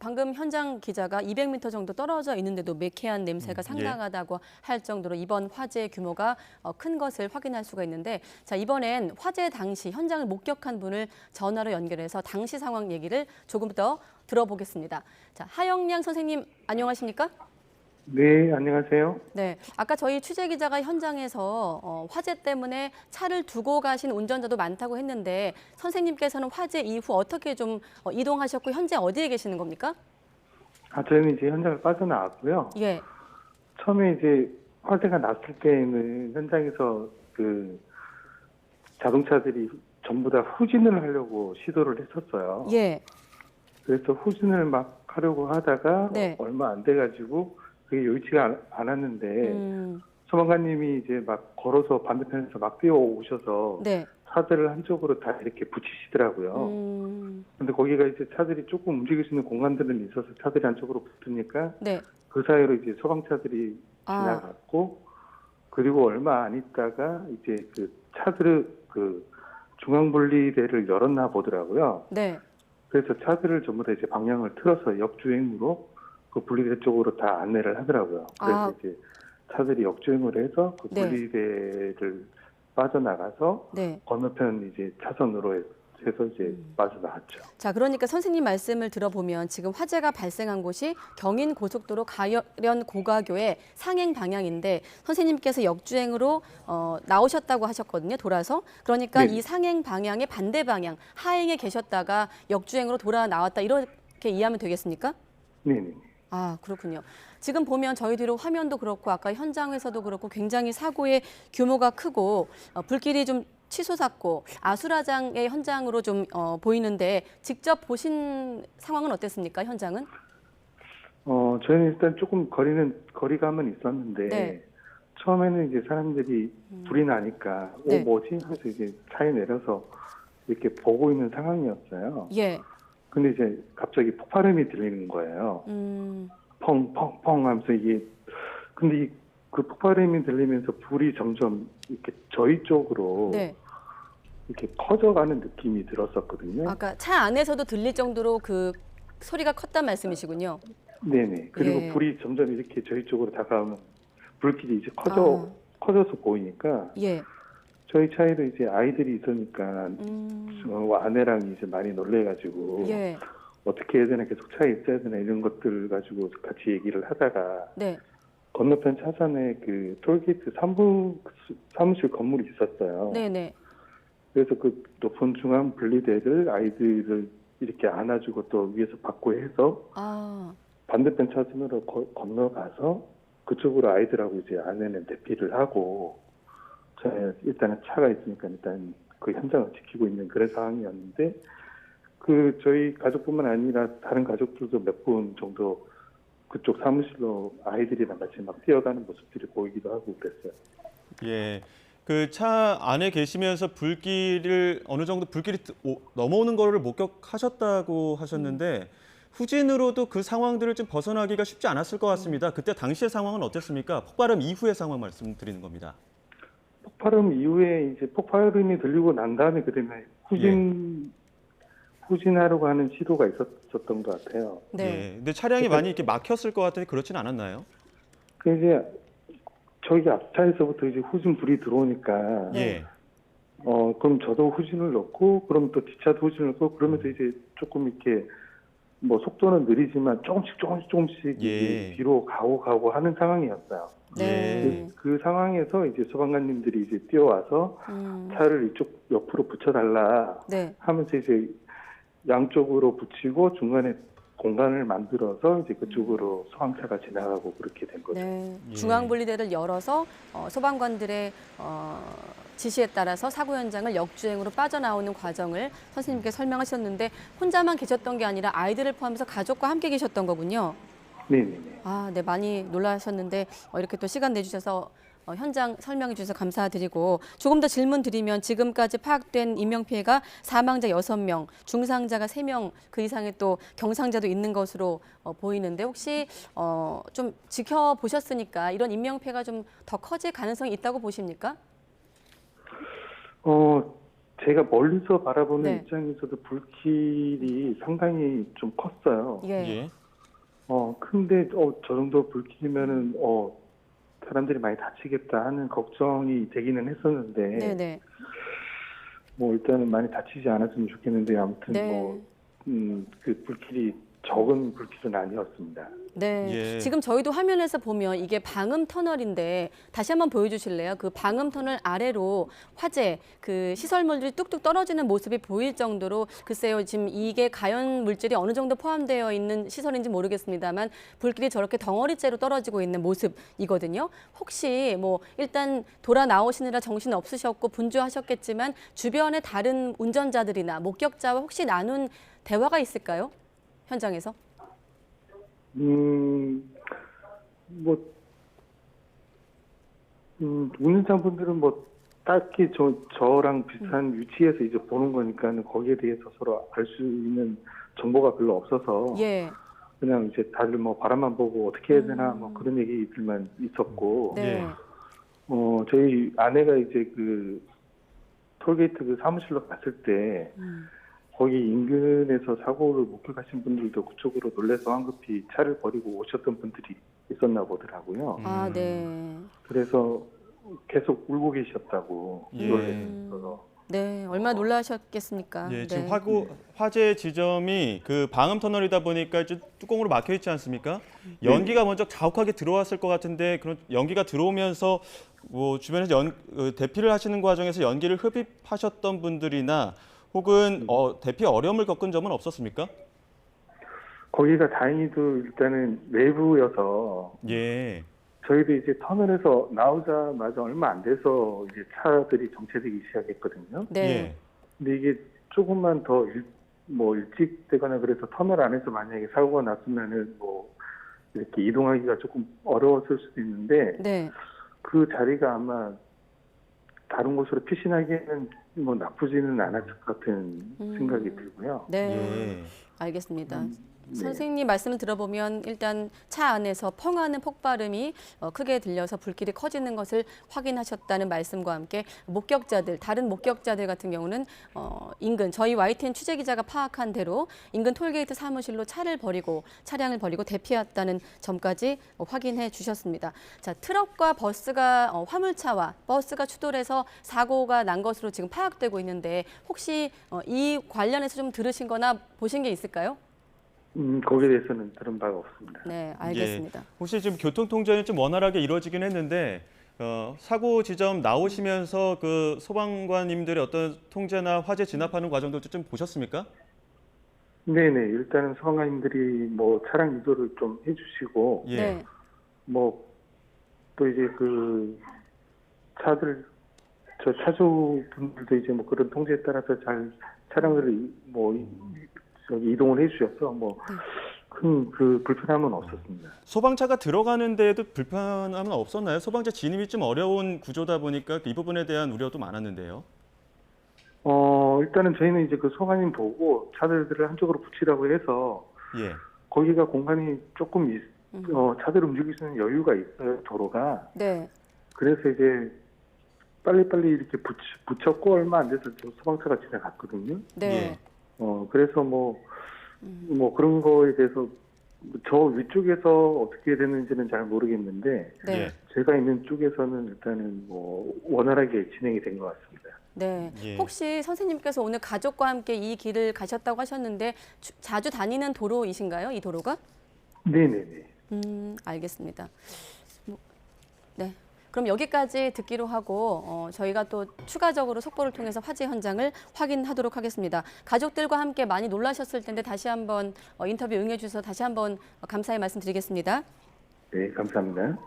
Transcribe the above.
방금 현장 기자가 200m 정도 떨어져 있는데도 매캐한 냄새가 상당하다고 할 정도로 이번 화재 규모가 큰 것을 확인할 수가 있는데, 자, 이번엔 화재 당시 현장을 목격한 분을 전화로 연결해서 당시 상황 얘기를 조금 더 들어보겠습니다. 자, 하영량 선생님 안녕하십니까? 네, 안녕하세요. 네, 아까 저희 취재 기자가 현장에서 화재 때문에 차를 두고 가신 운전자도 많다고 했는데, 선생님께서는 화재 이후 어떻게 좀 이동하셨고 현재 어디에 계시는 겁니까? 저희는 이제 현장을 빠져나왔고요. 예, 처음에 이제 화재가 났을 때에는 현장에서 그 자동차들이 전부 다 후진을 하려고 시도를 했었어요. 예, 그래서 후진을 막 하려고 하다가 네. 얼마 안 돼가지고 그게 여의치가 않았는데 소방관님이 이제 막 걸어서 반대편에서 막 뛰어오셔서 네, 차들을 한쪽으로 다 이렇게 붙이시더라고요. 근데 거기가 이제 차들이 조금 움직일 수 있는 공간들은 있어서 차들이 안쪽으로 붙으니까 네, 그 사이로 이제 소방차들이 지나갔고, 그리고 얼마 안 있다가 이제 그 차들을 그 중앙분리대를 열었나 보더라고요. 네, 그래서 차들을 전부 다 이제 방향을 틀어서 역주행으로 그 분리대 쪽으로 다 안내를 하더라고요. 그래서 이제 차들이 역주행을 해서 그 네. 분리대를 빠져나가서 네. 건너편 이제 차선으로 해서 이제 빠져나왔죠. 자, 그러니까 선생님 말씀을 들어보면 지금 화재가 발생한 곳이 경인 고속도로 가련 고가교의 상행 방향인데, 선생님께서 역주행으로 나오셨다고 하셨거든요. 돌아서. 그러니까 네. 이 상행 방향의 반대 방향, 하행에 계셨다가 역주행으로 돌아 나왔다, 이렇게 이해하면 되겠습니까? 네네. 아, 그렇군요. 지금 보면 저희 뒤로 화면도 그렇고 아까 현장에서도 그렇고 굉장히 사고의 규모가 크고 불길이 좀 치솟았고 아수라장의 현장으로 좀 보이는데, 직접 보신 상황은 어땠습니까? 현장은? 저희는 일단 조금 거리감은 있었는데, 네. 처음에는 이제 사람들이 불이 나니까, 네. 뭐지? 하면서 이제 차에 내려서 이렇게 보고 있는 상황이었어요. 예. 근데 이제 갑자기 폭발음이 들리는 거예요. 펑펑펑 하면서 이게, 근데 그 폭발음이 들리면서 불이 점점 이렇게 저희 쪽으로 네. 이렇게 커져가는 느낌이 들었었거든요. 아까 차 안에서도 들릴 정도로 그 소리가 컸단 말씀이시군요. 네네. 그리고 예. 불이 점점 이렇게 저희 쪽으로 다가오면 불길이 이제 커져서 보이니까, 예. 저희 차에도 이제 아이들이 있으니까 아내랑 이제 많이 놀래가지고 예. 어떻게 해야 되나, 계속 차에 있어야 되나, 이런 것들 가지고 같이 얘기를 하다가 네. 건너편 차선에 그 톨게이트 사무실 건물이 있었어요. 네네. 그래서 그 높은 중앙 분리대를 아이들을 이렇게 안아주고 또 위에서 받고 해서 반대편 차선으로 건너가서 그쪽으로 아이들하고 이제 아내는 대피를 하고, 일단은 차가 있으니까 일단 그 현장을 지키고 있는 그런 상황이었는데, 그 저희 가족뿐만 아니라 다른 가족들도 몇 분 정도 그쪽 사무실로 아이들이랑 같이 막 뛰어가는 모습들이 보이기도 하고 그랬어요. 예. 그 차 안에 계시면서 어느 정도 불길이 넘어오는 거를 목격하셨다고 하셨는데, 후진으로도 그 상황들을 좀 벗어나기가 쉽지 않았을 것 같습니다. 그때 당시의 상황은 어땠습니까? 폭발음 이후의 상황 말씀드리는 겁니다. 폭발음 이후에 이제 폭발음이 들리고 난 다음에 그다음에 후진하려고 하는 시도가 있었던 것 같아요. 네. 예. 근데 차량이 많이 이렇게 막혔을 것 같은데 그렇진 않았나요? 그 이제 저희 앞차에서부터 이제 후진 불이 들어오니까, 예. 그럼 저도 후진을 넣고, 그럼 또 뒷차도 후진을 넣고, 그러면서 이제 조금 이렇게 뭐 속도는 느리지만 조금씩 예. 뒤로 가고 하는 상황이었어요. 네. 그 상황에서 이제 소방관님들이 이제 뛰어와서 차를 이쪽 옆으로 붙여달라 네. 하면서 이제 양쪽으로 붙이고 중간에 공간을 만들어서 이제 그쪽으로 소방차가 지나가고 그렇게 된 거죠. 네. 예. 중앙분리대를 열어서 소방관들의 지시에 따라서 사고 현장을 역주행으로 빠져나오는 과정을 선생님께 설명하셨는데, 혼자만 계셨던 게 아니라 아이들을 포함해서 가족과 함께 계셨던 거군요. 네네네. 네, 많이 놀라셨는데 이렇게 또 시간 내주셔서 현장 설명해 주셔서 감사드리고, 조금 더 질문 드리면 지금까지 파악된 인명피해가 사망자 6명, 중상자가 3명, 그 이상의 또 경상자도 있는 것으로 보이는데, 혹시 좀 지켜보셨으니까 이런 인명피해가 좀 더 커질 가능성이 있다고 보십니까? 제가 멀리서 바라보는 네. 입장에서도 불길이 상당히 좀 컸어요. 예. 예. 근데 저 정도 불길이면은 사람들이 많이 다치겠다 하는 걱정이 되기는 했었는데 네네. 뭐 일단은 많이 다치지 않았으면 좋겠는데 아무튼 네. 그 불길이 적은 불길은 아니었습니다. 네. 예. 지금 저희도 화면에서 보면 이게 방음 터널인데 다시 한번 보여주실래요? 그 방음 터널 아래로 화재, 그 시설물들이 뚝뚝 떨어지는 모습이 보일 정도로 글쎄요, 지금 이게 가연 물질이 어느 정도 포함되어 있는 시설인지 모르겠습니다만 불길이 저렇게 덩어리째로 떨어지고 있는 모습이거든요. 혹시 뭐 일단 돌아 나오시느라 정신 없으셨고 분주하셨겠지만 주변에 다른 운전자들이나 목격자와 혹시 나눈 대화가 있을까요? 현장에서? 운전자분들은 뭐 딱히 저랑 비슷한 위치에서 이제 보는 거니까는 거기에 대해서 서로 알 수 있는 정보가 별로 없어서 예. 그냥 이제 다들 뭐 바람만 보고 어떻게 해야 되나 뭐 그런 얘기들만 있었고 네. 저희 아내가 이제 그 톨게이트 그 사무실로 갔을 때 거기 인근에서 사고를 목격하신 분들도 그쪽으로 놀라서 황급히 차를 버리고 오셨던 분들이 있었나 보더라고요. 아, 네. 그래서 계속 울고 계셨다고. 예. 놀라셔서. 네, 얼마나 놀라셨겠습니까? 예, 네. 지금 화재 지점이 그 방음 터널이다 보니까 좀 뚜껑으로 막혀 있지 않습니까? 연기가 먼저 자욱하게 들어왔을 것 같은데 그런 연기가 들어오면서 뭐 주변에서 대피를 하시는 과정에서 연기를 흡입하셨던 분들이나 혹은 대피 어려움을 겪은 점은 없었습니까? 거기가 다행히도 일단은 외부여서 예. 저희도 이제 터널에서 나오자마자 얼마 안 돼서 이제 차들이 정체되기 시작했거든요. 네. 예. 근데 이게 조금만 더 일찍 되거나 그래서 터널 안에서 만약에 사고가 났으면은 뭐 이렇게 이동하기가 조금 어려웠을 수도 있는데 네. 그 자리가 아마 다른 곳으로 피신하기에는 뭐 나쁘지는 않았을 것 같은 생각이 들고요. 네. 예. 알겠습니다. 네. 선생님 말씀을 들어보면 일단 차 안에서 펑하는 폭발음이 크게 들려서 불길이 커지는 것을 확인하셨다는 말씀과 함께 목격자들, 다른 목격자들 같은 경우는 인근 저희 YTN 취재기자가 파악한 대로 인근 톨게이트 사무실로 차량을 버리고 대피했다는 점까지 확인해 주셨습니다. 자, 트럭과 버스가 화물차와 버스가 추돌해서 사고가 난 것으로 지금 파악되고 있는데 혹시 이 관련해서 좀 들으신 거나 보신 게 있을까요? 거기에 대해서는 들은 바가 없습니다. 네, 알겠습니다. 예. 혹시 지금 교통 통제는 좀 원활하게 이루어지긴 했는데 사고 지점 나오시면서 그 소방관님들의 어떤 통제나 화재 진압하는 과정들도 좀 보셨습니까? 네네. 일단은 소방관님들이 뭐 차량 유도를 좀 해주시고 예. 네. 뭐 또 이제 그 차주분들도 이제 뭐 그런 통제에 따라서 잘 차량들을 이동을 해주셔서 뭐 큰 그 불편함은 없었습니다. 소방차가 들어가는 데에도 불편함은 없었나요? 소방차 진입이 좀 어려운 구조다 보니까 이 부분에 대한 우려도 많았는데요. 일단은 저희는 이제 그 소방님 보고 차들을 한쪽으로 붙이라고 해서 예. 거기가 공간이 조금 차들 움직일 수 있는 여유가 있어요, 도로가. 네. 그래서 이제 빨리빨리 이렇게 붙였고 얼마 안 돼서 지금 소방차가 지나갔거든요. 네. 그래서 뭐 그런 거에 대해서 저 위쪽에서 어떻게 되는지는 잘 모르겠는데 네. 예. 제가 있는 쪽에서는 일단은 뭐 원활하게 진행이 된 것 같습니다. 네. 예. 혹시 선생님께서 오늘 가족과 함께 이 길을 가셨다고 하셨는데 자주 다니는 도로이신가요? 이 도로가? 네네네. 알겠습니다. 네. 그럼 여기까지 듣기로 하고 저희가 또 추가적으로 속보를 통해서 화재 현장을 확인하도록 하겠습니다. 가족들과 함께 많이 놀라셨을 텐데 다시 한번 인터뷰 응해 주셔서 다시 한번 감사의 말씀 드리겠습니다. 네, 감사합니다.